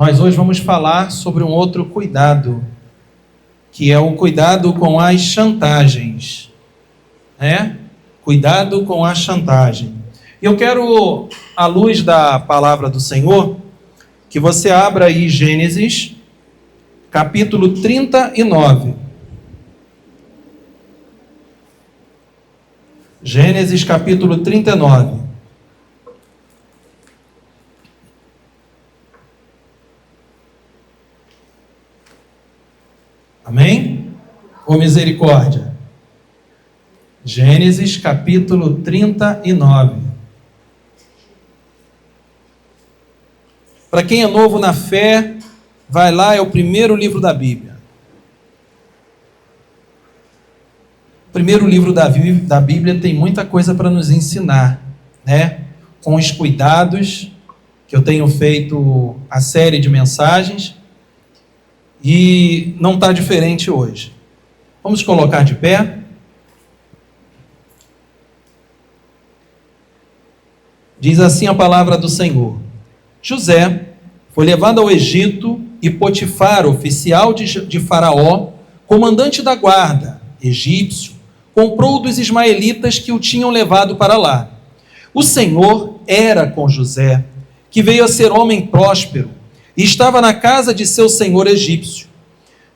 Nós hoje vamos falar sobre um outro cuidado, que é o cuidado com as chantagens, né? Cuidado com a chantagem. Eu quero, à luz da palavra do Senhor, que você abra aí Gênesis, capítulo 39. Gênesis, capítulo 39. Amém? Ou misericórdia? Gênesis, capítulo 39. Para quem é novo na fé, vai lá, é o primeiro livro da Bíblia. O primeiro livro da Bíblia tem muita coisa para nos ensinar, né? Com os cuidados que eu tenho feito a série de mensagens, e não está diferente hoje. Vamos colocar de pé. Diz assim a palavra do Senhor: José foi levado ao Egito e Potifar, oficial de Faraó, comandante da guarda, egípcio, comprou dos ismaelitas que o tinham levado para lá. O Senhor era com José, que veio a ser homem próspero, e estava na casa de seu senhor egípcio.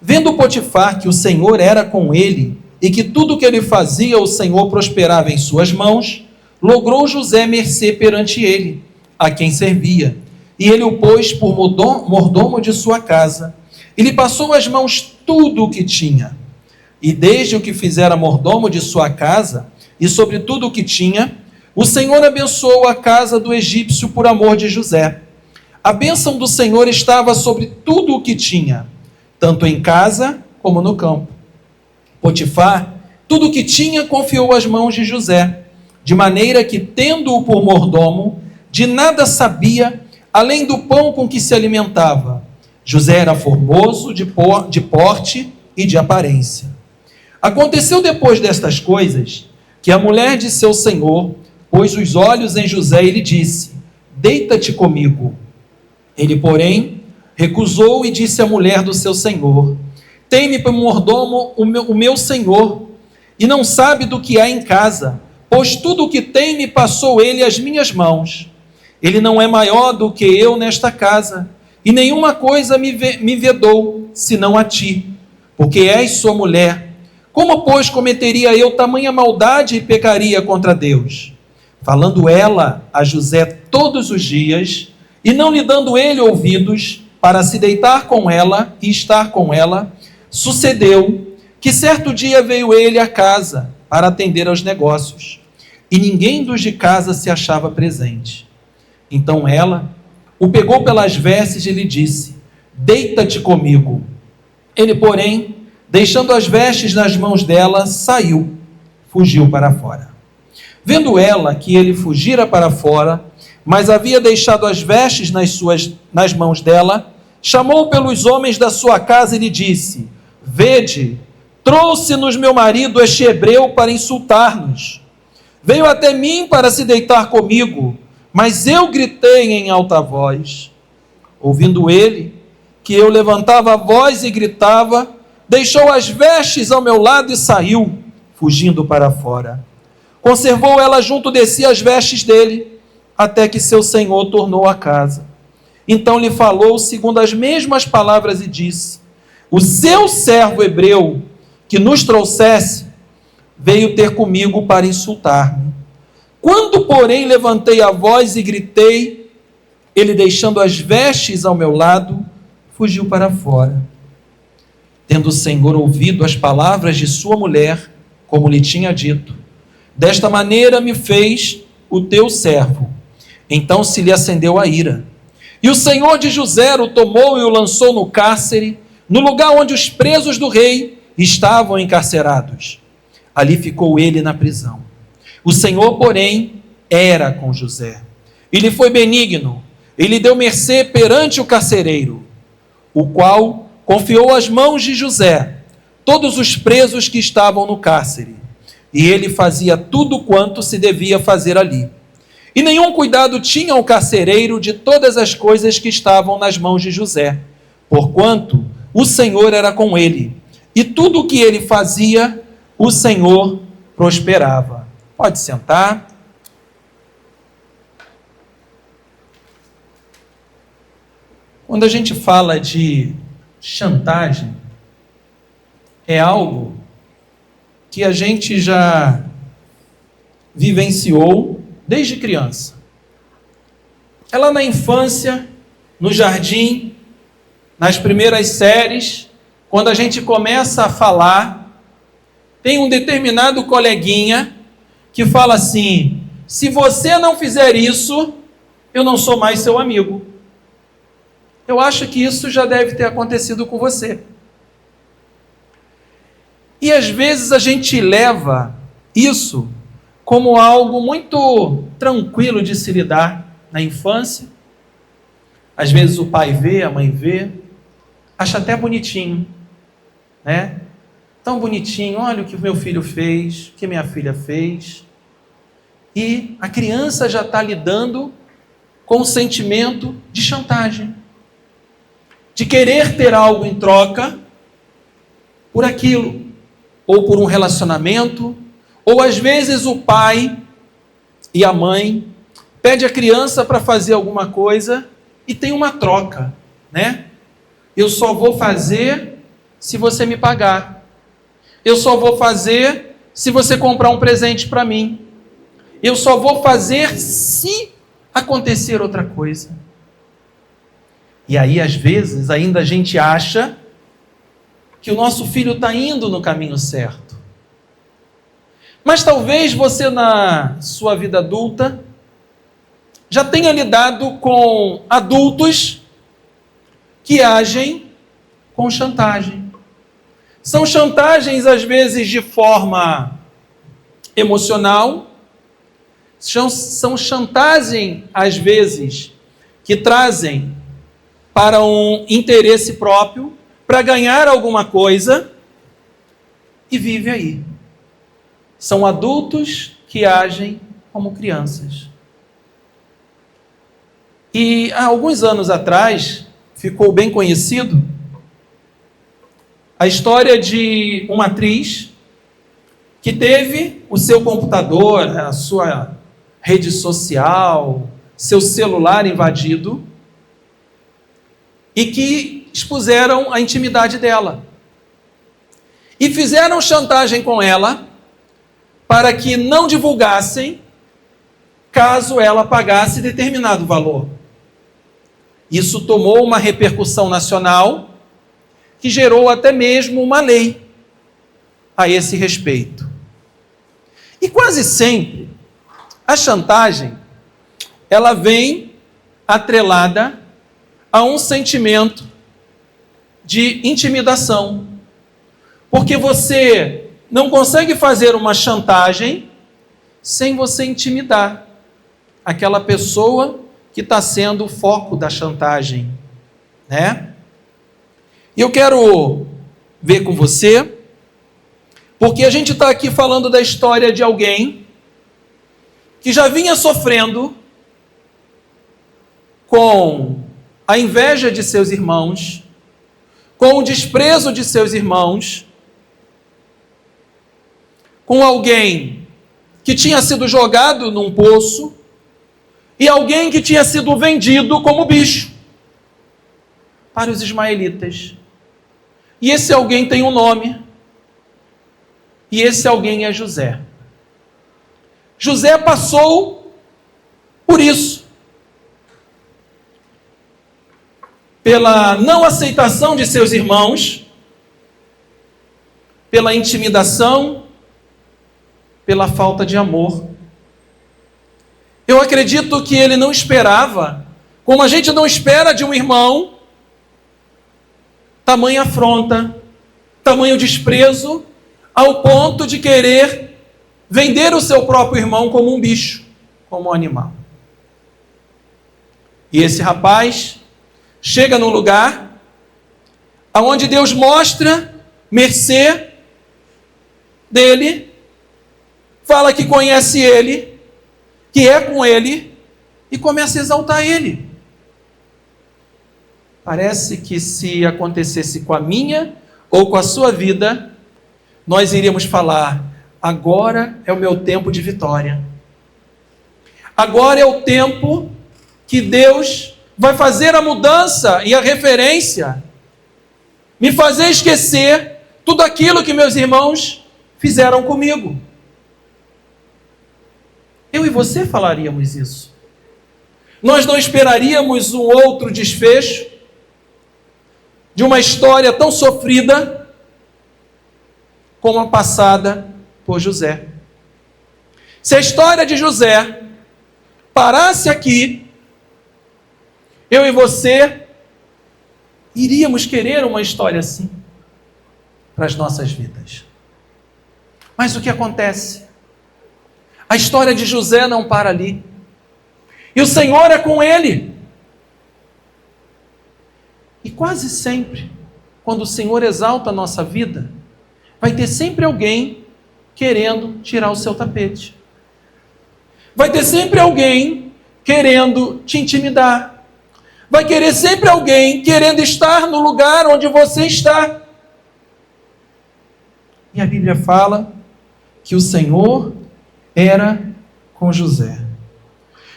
Vendo Potifar que o Senhor era com ele, e que tudo o que ele fazia o Senhor prosperava em suas mãos, logrou José mercê perante ele, a quem servia, e ele o pôs por mordomo de sua casa, e lhe passou às mãos tudo o que tinha. E desde o que fizera mordomo de sua casa, e sobre tudo o que tinha, o Senhor abençoou a casa do egípcio por amor de José. A bênção do Senhor estava sobre tudo o que tinha, tanto em casa como no campo. Potifar, tudo o que tinha, confiou às mãos de José, de maneira que, tendo-o por mordomo, de nada sabia, além do pão com que se alimentava. José era formoso, de porte e de aparência. Aconteceu depois destas coisas, que a mulher de seu senhor pôs os olhos em José e lhe disse: deita-te comigo. Ele, porém, recusou e disse à mulher do seu senhor: tem-me por mordomo o meu senhor, e não sabe do que há em casa, pois tudo o que tem me passou ele às minhas mãos. Ele não é maior do que eu nesta casa, e nenhuma coisa me vedou, senão a ti, porque és sua mulher. Como, pois, cometeria eu tamanha maldade e pecaria contra Deus? Falando ela a José todos os dias, e não lhe dando ele ouvidos, para se deitar com ela e estar com ela, sucedeu que certo dia veio ele à casa para atender aos negócios, e ninguém dos de casa se achava presente. Então ela o pegou pelas vestes e lhe disse: deita-te comigo. Ele, porém, deixando as vestes nas mãos dela, saiu, fugiu para fora. Vendo ela que ele fugira para fora, mas havia deixado as vestes nas mãos dela, chamou pelos homens da sua casa e lhe disse: vede, trouxe-nos meu marido este hebreu para insultar-nos. Veio até mim para se deitar comigo, mas eu gritei em alta voz. Ouvindo ele que eu levantava a voz e gritava, deixou as vestes ao meu lado e saiu, fugindo para fora. Conservou ela junto de si as vestes dele, até que seu senhor tornou a casa. Então lhe falou segundo as mesmas palavras e disse: o seu servo hebreu que nos trouxesse veio ter comigo para insultar-me. Quando, porém, levantei a voz e gritei, ele, deixando as vestes ao meu lado, fugiu para fora. Tendo o Senhor ouvido as palavras de sua mulher, como lhe tinha dito, desta maneira me fez o teu servo. Então se lhe acendeu a ira. E o Senhor de José o tomou e o lançou no cárcere, no lugar onde os presos do rei estavam encarcerados. Ali ficou ele na prisão. O Senhor, porém, era com José. Ele foi benigno, ele deu mercê perante o carcereiro, o qual confiou às mãos de José todos os presos que estavam no cárcere, e ele fazia tudo quanto se devia fazer ali. E nenhum cuidado tinha o carcereiro de todas as coisas que estavam nas mãos de José, porquanto o Senhor era com ele, e tudo o que ele fazia, o Senhor prosperava. Pode sentar. Quando a gente fala de chantagem, é algo que a gente já vivenciou desde criança. É lá na infância, no jardim, nas primeiras séries, quando a gente começa a falar, tem um determinado coleguinha que fala assim: se você não fizer isso, eu não sou mais seu amigo. Eu acho que isso já deve ter acontecido com você. E às vezes a gente leva isso como algo muito tranquilo de se lidar na infância. Às vezes o pai vê, a mãe vê, acha até bonitinho, né? Tão bonitinho, olha o que meu filho fez, o que minha filha fez. E a criança já está lidando com o sentimento de chantagem, de querer ter algo em troca por aquilo, ou por um relacionamento, ou às vezes o pai e a mãe pede a criança para fazer alguma coisa e tem uma troca, né? Eu só vou fazer se você me pagar. Eu só vou fazer se você comprar um presente para mim. Eu só vou fazer se acontecer outra coisa. E aí, às vezes, ainda a gente acha que o nosso filho está indo no caminho certo. Mas talvez você, na sua vida adulta, já tenha lidado com adultos que agem com chantagem. São chantagens, às vezes, de forma emocional. São chantagem, às vezes, que trazem para um interesse próprio, para ganhar alguma coisa, e vive aí. São adultos que agem como crianças. E há alguns anos atrás, ficou bem conhecido a história de uma atriz que teve o seu computador, a sua rede social, seu celular invadido, e que expuseram a intimidade dela. E fizeram chantagem com ela para que não divulgassem caso ela pagasse determinado valor. Isso tomou uma repercussão nacional que gerou até mesmo uma lei a esse respeito. E quase sempre a chantagem ela vem atrelada a um sentimento de intimidação. Porque você não consegue fazer uma chantagem sem você intimidar aquela pessoa que está sendo o foco da chantagem, né? E eu quero ver com você, porque a gente está aqui falando da história de alguém que já vinha sofrendo com a inveja de seus irmãos, com o desprezo de seus irmãos, com alguém que tinha sido jogado num poço e alguém que tinha sido vendido como bicho para os ismaelitas. E esse alguém tem um nome, e esse alguém é José. José passou por isso, pela não aceitação de seus irmãos, pela intimidação, pela falta de amor. Eu acredito que ele não esperava, como a gente não espera de um irmão, tamanha afronta, tamanho desprezo, ao ponto de querer vender o seu próprio irmão como um bicho, como um animal. E esse rapaz chega num lugar onde Deus mostra mercê dele, fala que conhece ele, que é com ele, e começa a exaltar ele. Parece que se acontecesse com a minha ou com a sua vida, nós iríamos falar: agora é o meu tempo de vitória. Agora é o tempo que Deus vai fazer a mudança e a referência, me fazer esquecer tudo aquilo que meus irmãos fizeram comigo. Eu e você falaríamos isso. Nós não esperaríamos um outro desfecho de uma história tão sofrida como a passada por José. Se a história de José parasse aqui, eu e você iríamos querer uma história assim para as nossas vidas. Mas o que acontece? A história de José não para ali. E o Senhor é com ele. E quase sempre, quando o Senhor exalta a nossa vida, vai ter sempre alguém querendo tirar o seu tapete. Vai ter sempre alguém querendo te intimidar. Vai querer sempre alguém querendo estar no lugar onde você está. E a Bíblia fala que o Senhor era com José.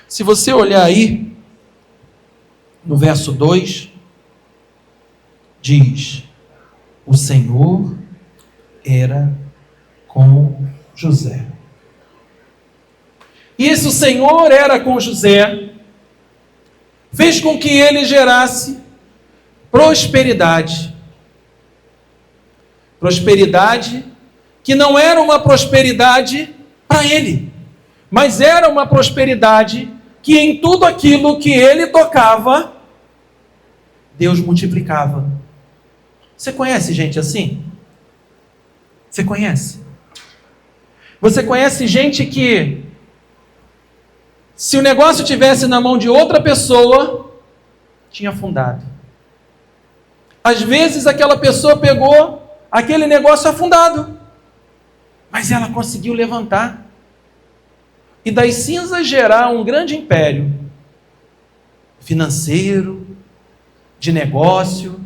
Se você olhar aí, no verso 2, diz: o Senhor era com José. E esse o Senhor era com José fez com que ele gerasse prosperidade. Prosperidade que não era uma prosperidade para ele, mas era uma prosperidade que em tudo aquilo que ele tocava, Deus multiplicava. Você conhece gente assim? Você conhece? Você conhece gente que, se o negócio tivesse na mão de outra pessoa, tinha afundado. Às vezes aquela pessoa pegou aquele negócio afundado, mas ela conseguiu levantar e das cinzas gerar um grande império financeiro, de negócio.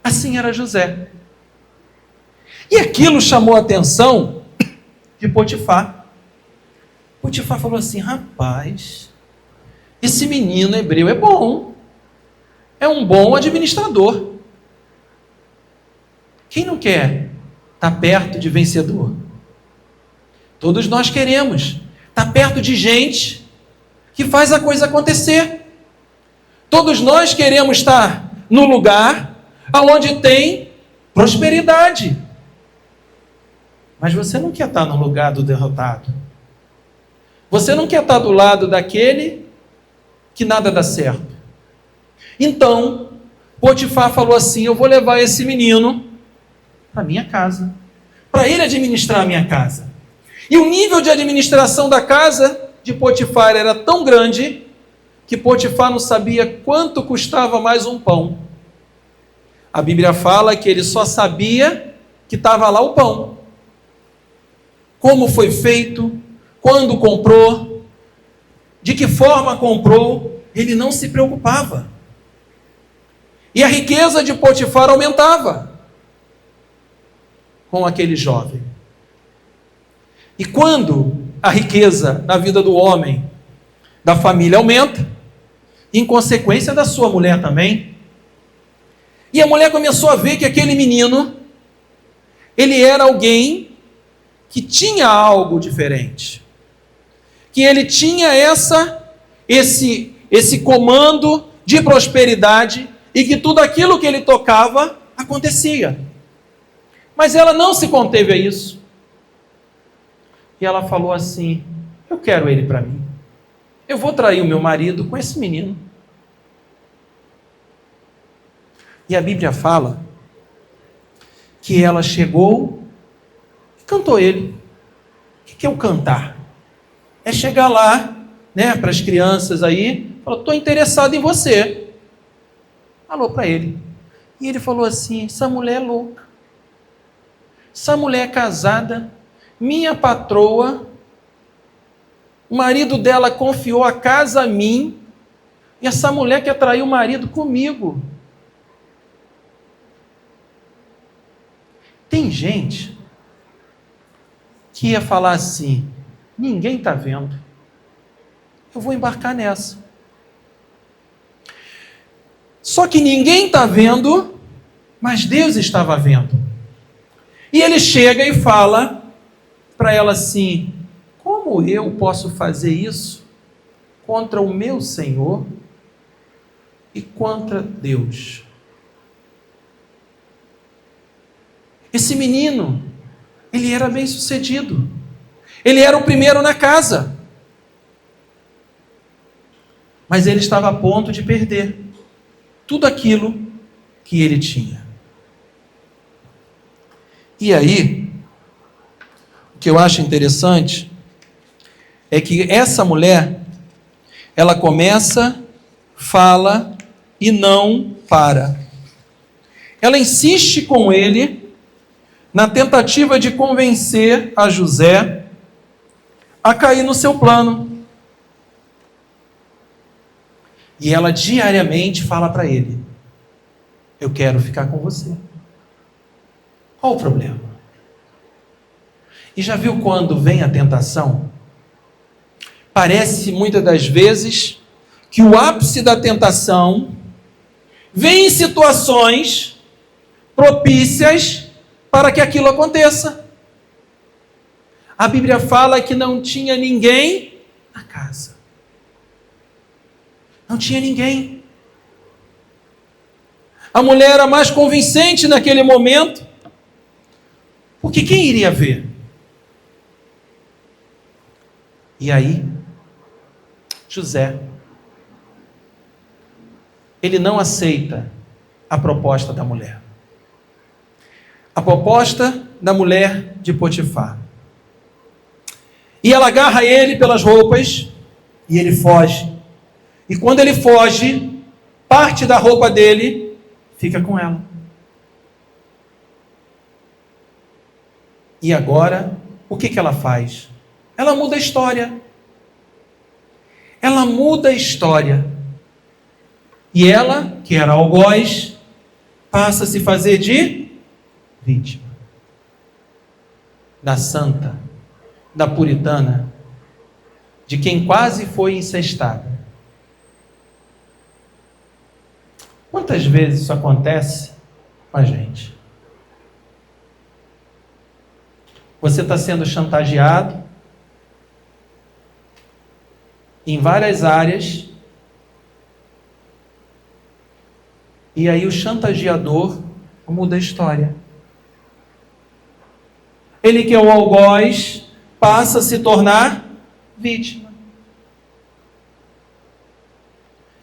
Assim era José. E aquilo chamou a atenção de Potifar. Potifar falou assim: rapaz, esse menino hebreu é bom, é um bom administrador. Quem não quer estar perto de vencedor? Todos nós queremos estar perto de gente que faz a coisa acontecer. Todos nós queremos estar no lugar onde tem prosperidade. Mas você não quer estar no lugar do derrotado. Você não quer estar do lado daquele que nada dá certo. Então, Potifar falou assim: eu vou levar esse menino para minha casa, para ele administrar a minha casa. E o nível de administração da casa de Potifar era tão grande que Potifar não sabia quanto custava mais um pão. A Bíblia fala que ele só sabia que estava lá o pão. Como foi feito, quando comprou, de que forma comprou, ele não se preocupava. E a riqueza de Potifar aumentava com aquele jovem. E quando a riqueza na vida do homem, da família aumenta, em consequência da sua mulher também, e a mulher começou a ver que aquele menino, ele era alguém que tinha algo diferente, que ele tinha esse comando de prosperidade, e que tudo aquilo que ele tocava acontecia. Mas ela não se conteve a isso. E ela falou assim: eu quero ele para mim. Eu vou trair o meu marido com esse menino. E a Bíblia fala que ela chegou e cantou ele. O que é o cantar? É chegar lá, né, para as crianças aí, falou: estou interessado em você. Falou para ele. E ele falou assim: essa mulher é louca. Essa mulher é casada, minha patroa, O marido dela confiou a casa a mim, e essa mulher quer trair o marido comigo. Tem gente que ia falar assim: ninguém está vendo, eu vou embarcar nessa. Só que ninguém está vendo, mas Deus estava vendo. E ele chega e fala para ela assim: como eu posso fazer isso contra o meu Senhor e contra Deus? Esse menino, ele era bem sucedido. Ele era o primeiro na casa. Mas ele estava a ponto de perder tudo aquilo que ele tinha. E aí, o que eu acho interessante é que essa mulher, ela começa, fala e não para. Ela insiste com ele na tentativa de convencer a José a cair no seu plano. E ela diariamente fala para ele: eu quero ficar com você. Qual o problema? E já viu quando vem a tentação? Parece muitas das vezes que o ápice da tentação vem em situações propícias para que aquilo aconteça. A Bíblia fala que não tinha ninguém na casa. Não tinha ninguém. A mulher era mais convincente naquele momento, porque quem iria ver? E aí, José, ele não aceita a proposta da mulher. A proposta da mulher de Potifar. E ela agarra ele pelas roupas e ele foge. E quando ele foge, parte da roupa dele fica com ela. E agora, o que ela faz? Ela muda a história. Ela muda a história. E ela, que era algoz, passa a se fazer de vítima. Da santa, da puritana, de quem quase foi incestada. Quantas vezes isso acontece com a gente? Você está sendo chantageado em várias áreas, e aí o chantageador muda a história. Ele que é o algoz passa a se tornar vítima.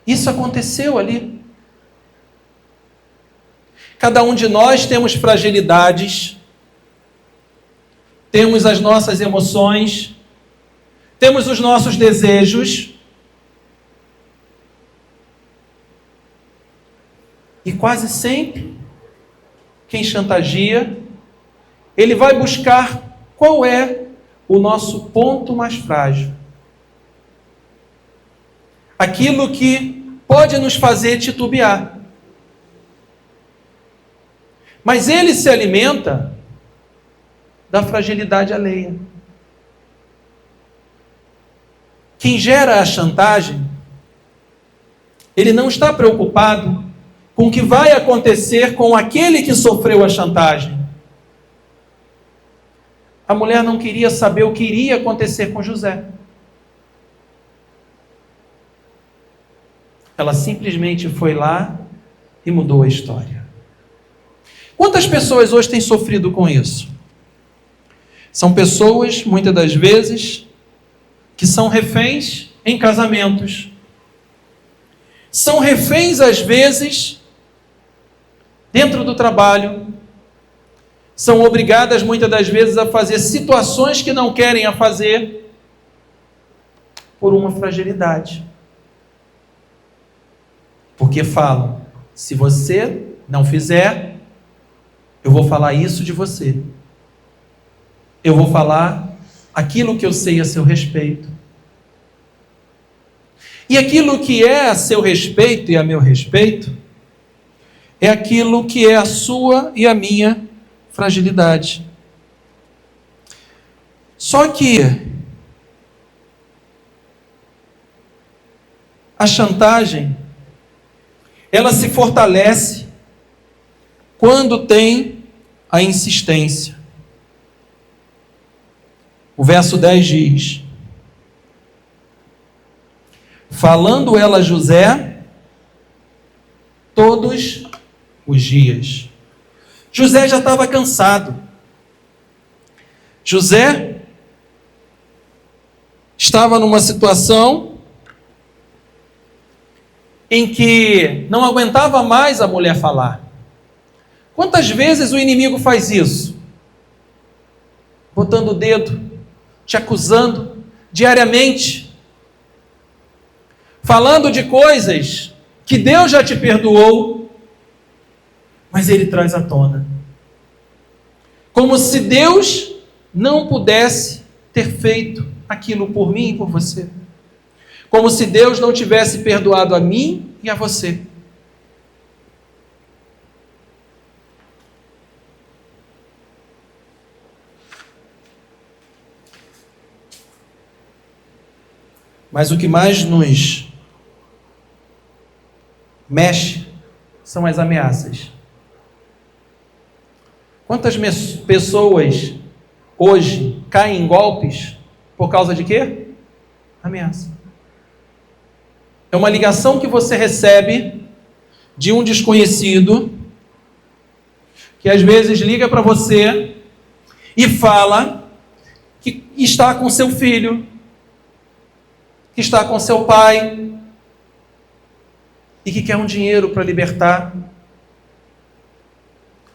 Isso aconteceu ali. Cada um de nós temos fragilidades, temos as nossas emoções, temos os nossos desejos. E quase sempre, quem chantageia, ele vai buscar qual é o nosso ponto mais frágil. Aquilo que pode nos fazer titubear. Mas ele se alimenta da fragilidade alheia. Quem gera a chantagem, ele não está preocupado com o que vai acontecer com aquele que sofreu a chantagem. A mulher não queria saber o que iria acontecer com José. Ela simplesmente foi lá e mudou a história. Quantas pessoas hoje têm sofrido com isso? São pessoas, muitas das vezes, que são reféns em casamentos. São reféns, às vezes, dentro do trabalho. São obrigadas, muitas das vezes, a fazer situações que não querem a fazer por uma fragilidade. Porque falam: se você não fizer, eu vou falar isso de você. Eu vou falar aquilo que eu sei a seu respeito. E aquilo que é a seu respeito e a meu respeito, é aquilo que é a sua e a minha fragilidade. Só que a chantagem, ela se fortalece quando tem a insistência. O verso 10 diz: falando ela a José todos os dias. José já estava cansado. José estava numa situação em que não aguentava mais a mulher falar. Quantas vezes o inimigo faz isso? Botando o dedo, te acusando diariamente, falando de coisas que Deus já te perdoou, mas ele traz à tona. Como se Deus não pudesse ter feito aquilo por mim e por você. Como se Deus não tivesse perdoado a mim e a você. Mas o que mais nos mexe são as ameaças. Quantas pessoas hoje caem em golpes por causa de quê? Ameaça. É uma ligação que você recebe de um desconhecido que às vezes liga para você e fala que está com seu filho, que está com seu pai e que quer um dinheiro para libertar.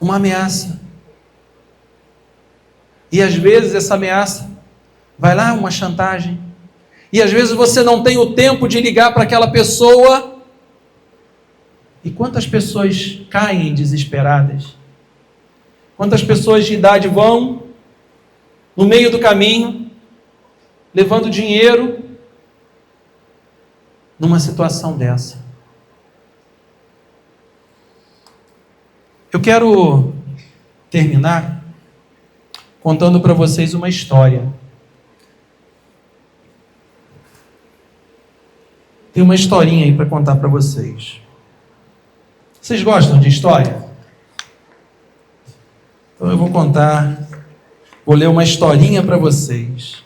Uma ameaça. E às vezes essa ameaça vai lá, uma chantagem. E às vezes você não tem o tempo de ligar para aquela pessoa. E quantas pessoas caem desesperadas? Quantas pessoas de idade vão no meio do caminho, levando dinheiro, numa situação dessa? Eu quero terminar contando para vocês uma história. Tem uma historinha aí para contar para vocês. Vocês gostam de história? Então eu vou contar, vou ler uma historinha para vocês.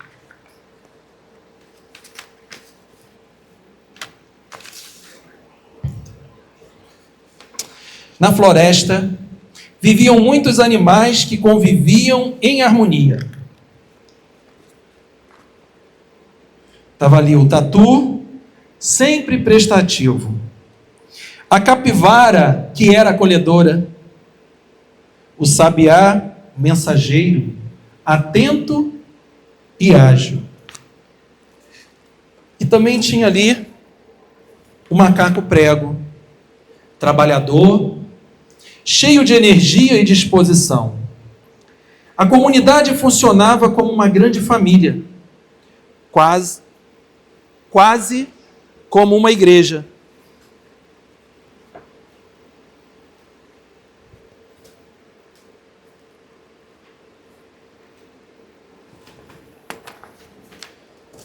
Na floresta, viviam muitos animais que conviviam em harmonia. Estava ali o tatu, sempre prestativo. A capivara, que era acolhedora. O sabiá, mensageiro, atento e ágil. E também tinha ali o macaco prego, trabalhador, cheio de energia e disposição. A comunidade funcionava como uma grande família, quase como uma igreja.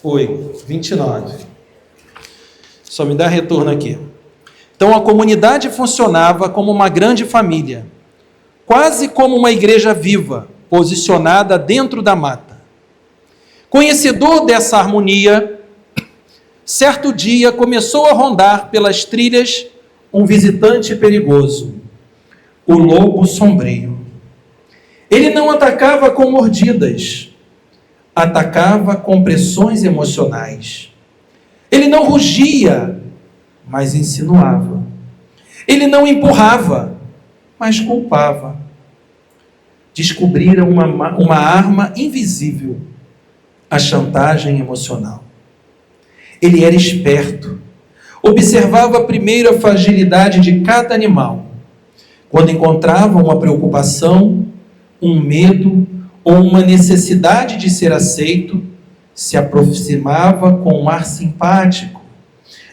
Oi, 29. Só me dá retorno aqui. Então a comunidade funcionava como uma grande família, quase como uma igreja viva, posicionada dentro da mata. Conhecedor dessa harmonia, certo dia começou a rondar pelas trilhas um visitante perigoso, o lobo sombrio. Ele não atacava com mordidas, atacava com pressões emocionais. Ele não rugia, mas insinuava. Ele não empurrava, mas culpava. Descobriram uma arma invisível, a chantagem emocional. Ele era esperto. Observava primeiro a fragilidade de cada animal. Quando encontrava uma preocupação, um medo ou uma necessidade de ser aceito, se aproximava com um ar simpático,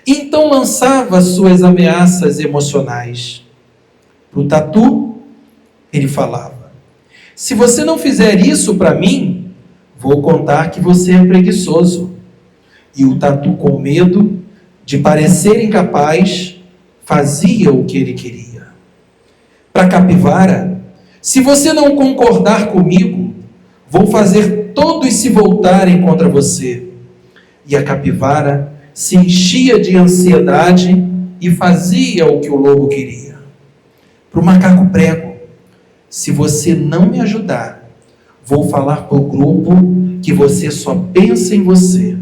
E então lançava suas ameaças emocionais. Para o tatu, ele falava: se você não fizer isso para mim, vou contar que você é preguiçoso. E o tatu, com medo de parecer incapaz, fazia o que ele queria. Para a capivara: se você não concordar comigo, vou fazer todos se voltarem contra você. E a capivara se enchia de ansiedade e fazia o que o lobo queria. Para o macaco prego: se você não me ajudar, vou falar para o grupo que você só pensa em você.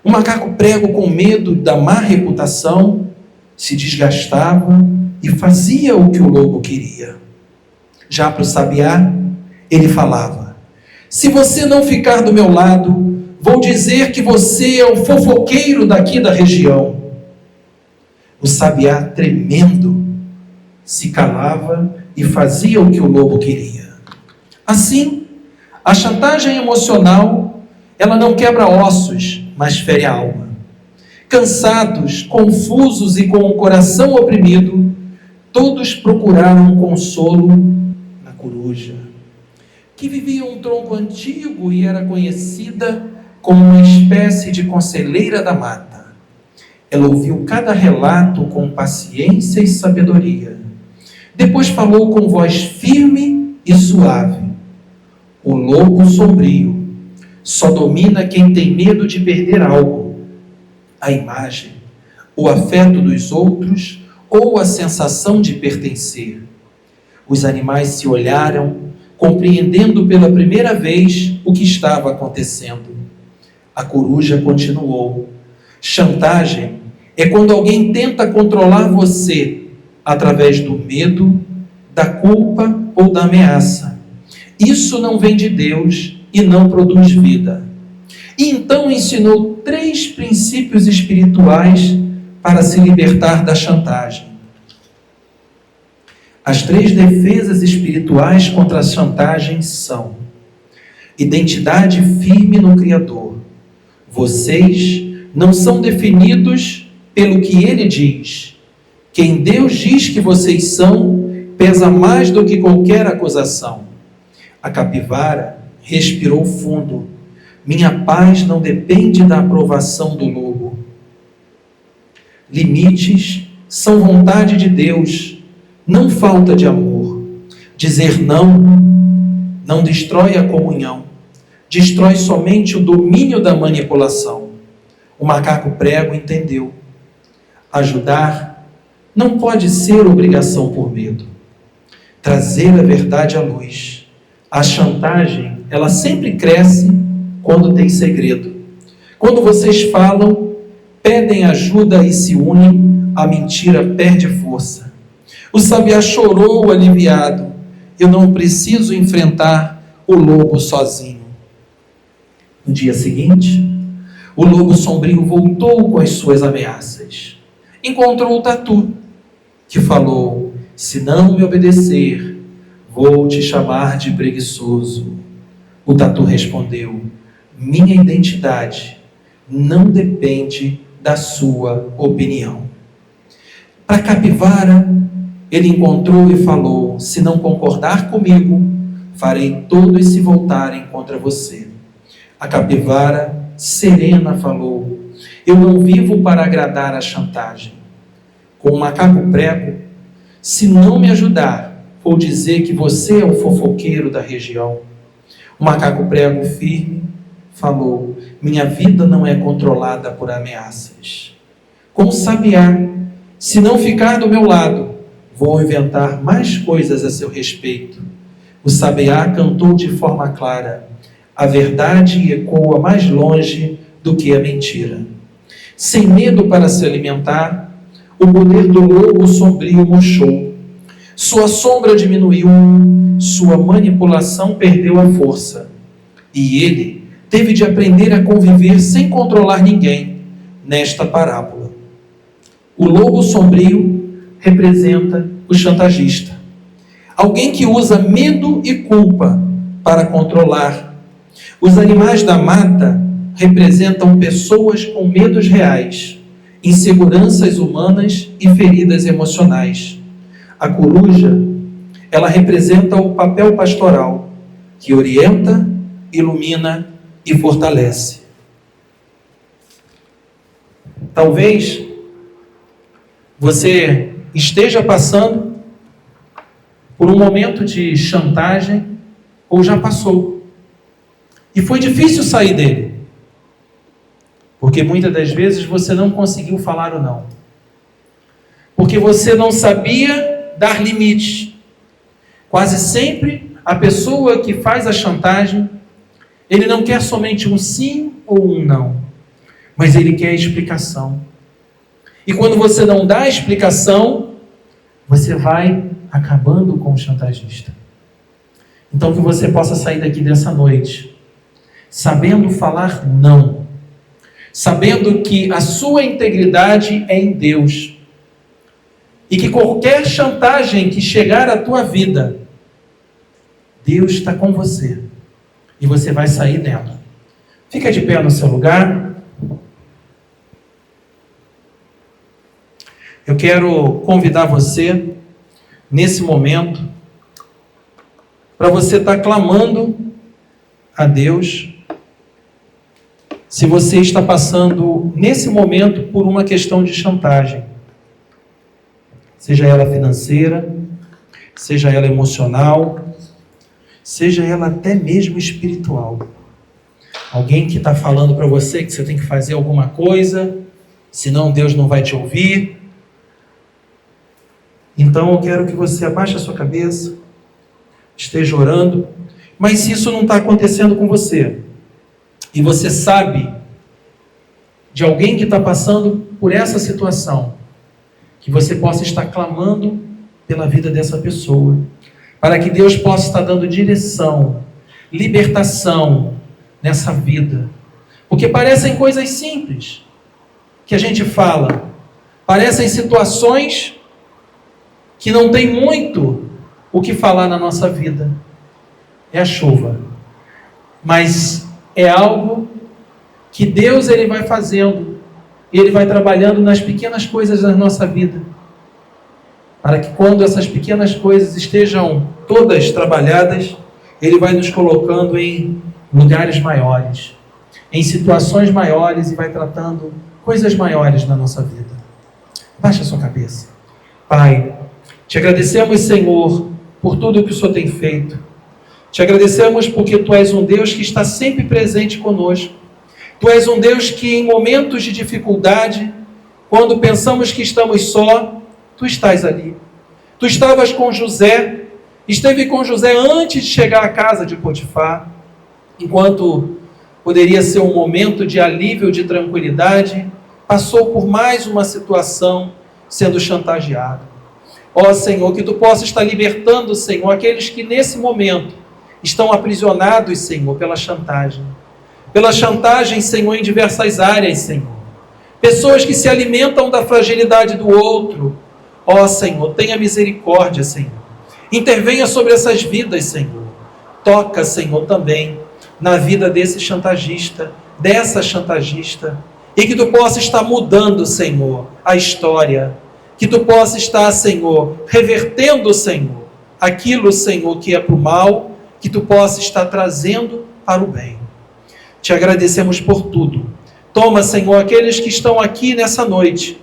O macaco prego, com medo da má reputação, se desgastava e fazia o que o lobo queria. Já para o sabiá, ele falava: se você não ficar do meu lado, vou dizer que você é o fofoqueiro daqui da região. O sabiá, tremendo, se calava e fazia o que o lobo queria. Assim, a chantagem emocional, ela não quebra ossos, mas fere a alma. Cansados, confusos e com o coração oprimido, todos procuraram consolo na coruja, que vivia um tronco antigo e era conhecida como uma espécie de conselheira da mata. Ela ouviu cada relato com paciência e sabedoria. Depois falou com voz firme e suave: o lobo sombrio só domina quem tem medo de perder algo: a imagem, o afeto dos outros ou a sensação de pertencer. Os animais se olharam, compreendendo pela primeira vez o que estava acontecendo. A coruja continuou: chantagem é quando alguém tenta controlar você através do medo, da culpa ou da ameaça. Isso não vem de Deus e não produz vida. E então ensinou 3 princípios espirituais para se libertar da chantagem. As 3 defesas espirituais contra a chantagem são: identidade firme no Criador. Vocês não são definidos pelo que Ele diz. Quem Deus diz que vocês são pesa mais do que qualquer acusação. A capivara respirou fundo. Minha paz não depende da aprovação do lobo. Limites são vontade de Deus, não falta de amor. Dizer não destrói a comunhão, destrói somente o domínio da manipulação. O macaco prego entendeu: ajudar não pode ser obrigação por medo. Trazer a verdade à luz. A chantagem, ela sempre cresce quando tem segredo. Quando vocês falam, pedem ajuda e se unem, a mentira perde força. O sabiá chorou aliviado: eu não preciso enfrentar o lobo sozinho. No dia seguinte, o lobo sombrio voltou com as suas ameaças. Encontrou o tatu, que falou: se não me obedecer, vou te chamar de preguiçoso. O tatu respondeu: minha identidade não depende da sua opinião. Para a capivara, ele encontrou e falou: se não concordar comigo, farei todos se voltarem contra você. A capivara, serena, falou: eu não vivo para agradar a chantagem. Com o macaco prego: se não me ajudar, vou dizer que você é o fofoqueiro da região. O macaco prego, firme, falou: minha vida não é controlada por ameaças. Com o sabiá: se não ficar do meu lado, vou inventar mais coisas a seu respeito. O sabiá cantou de forma clara: a verdade ecoa mais longe do que a mentira. Sem medo para se alimentar, o poder do lobo sombrio murchou. Sua sombra diminuiu, sua manipulação perdeu a força. E ele teve de aprender a conviver sem controlar ninguém nesta parábola. O lobo sombrio representa o chantagista. Alguém que usa medo e culpa para controlar. Os animais da mata representam pessoas com medos reais inseguranças humanas e feridas emocionais. A coruja, ela representa o papel pastoral, que orienta, ilumina e fortalece. Talvez você esteja passando por um momento de chantagem, ou já passou, e foi difícil sair dele, porque muitas das vezes você não conseguiu falar o não, porque você não sabia dar limite. Quase sempre a pessoa que faz a chantagem, ele não quer somente um sim ou um não, mas ele quer explicação. E quando você não dá explicação, você vai acabando com o chantagista. Então que você possa sair daqui dessa noite sabendo falar não, sabendo que a sua integridade é em Deus, e que qualquer chantagem que chegar à tua vida, Deus está com você, e você vai sair dela. Fica de pé no seu lugar. Eu quero convidar você, nesse momento, para você estar clamando a Deus, se você está passando, nesse momento, por uma questão de chantagem, seja ela financeira, seja ela emocional, seja ela até mesmo espiritual. Alguém que está falando para você que você tem que fazer alguma coisa, senão Deus não vai te ouvir. Então eu quero que você abaixe a sua cabeça, esteja orando, mas se isso não está acontecendo com você, e você sabe de alguém que está passando por essa situação, que você possa estar clamando pela vida dessa pessoa, para que Deus possa estar dando direção, libertação nessa vida. Porque parecem coisas simples que a gente fala, parecem situações que não tem muito o que falar na nossa vida. É a chuva. Mas é algo que Deus ele vai fazendo, Ele vai trabalhando nas pequenas coisas da nossa vida, para que quando essas pequenas coisas estejam todas trabalhadas, Ele vai nos colocando em lugares maiores, em situações maiores, e vai tratando coisas maiores na nossa vida. Baixa a sua cabeça. Pai, te agradecemos, Senhor, por tudo que o Senhor tem feito. Te agradecemos porque Tu és um Deus que está sempre presente conosco. Tu és um Deus que em momentos de dificuldade, quando pensamos que estamos só, Tu estás ali. Tu estavas com José, esteve com José antes de chegar à casa de Potifar, enquanto poderia ser um momento de alívio, de tranquilidade, passou por mais uma situação sendo chantageado. Ó Senhor, que Tu possa estar libertando, Senhor, aqueles que nesse momento estão aprisionados, Senhor, pela chantagem. Pela chantagem, Senhor, em diversas áreas, Senhor. Pessoas que se alimentam da fragilidade do outro. Ó Senhor, tenha misericórdia, Senhor. Intervenha sobre essas vidas, Senhor. Toca, Senhor, também na vida desse chantagista, dessa chantagista. E que Tu possa estar mudando, Senhor, a história. Que Tu possa estar, Senhor, revertendo, Senhor, aquilo, Senhor, que é para o mal, que Tu possa estar trazendo para o bem. Te agradecemos por tudo. Toma, Senhor, aqueles que estão aqui nessa noite,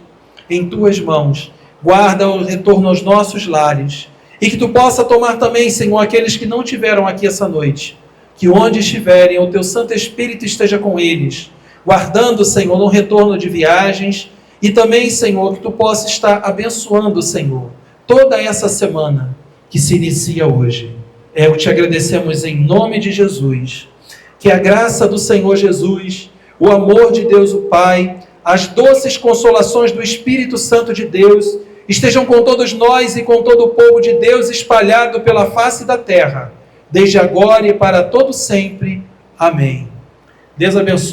em Tuas mãos. Guarda o retorno aos nossos lares. E que Tu possa tomar também, Senhor, aqueles que não estiveram aqui essa noite. Que onde estiverem, o Teu Santo Espírito esteja com eles. Guardando, Senhor, no retorno de viagens. E também, Senhor, que Tu possa estar abençoando, Senhor, toda essa semana que se inicia hoje. Eu te agradecemos em nome de Jesus. Que a graça do Senhor Jesus, o amor de Deus o Pai, as doces consolações do Espírito Santo de Deus, estejam com todos nós e com todo o povo de Deus espalhado pela face da terra, desde agora e para todo sempre. Amém. Deus abençoe.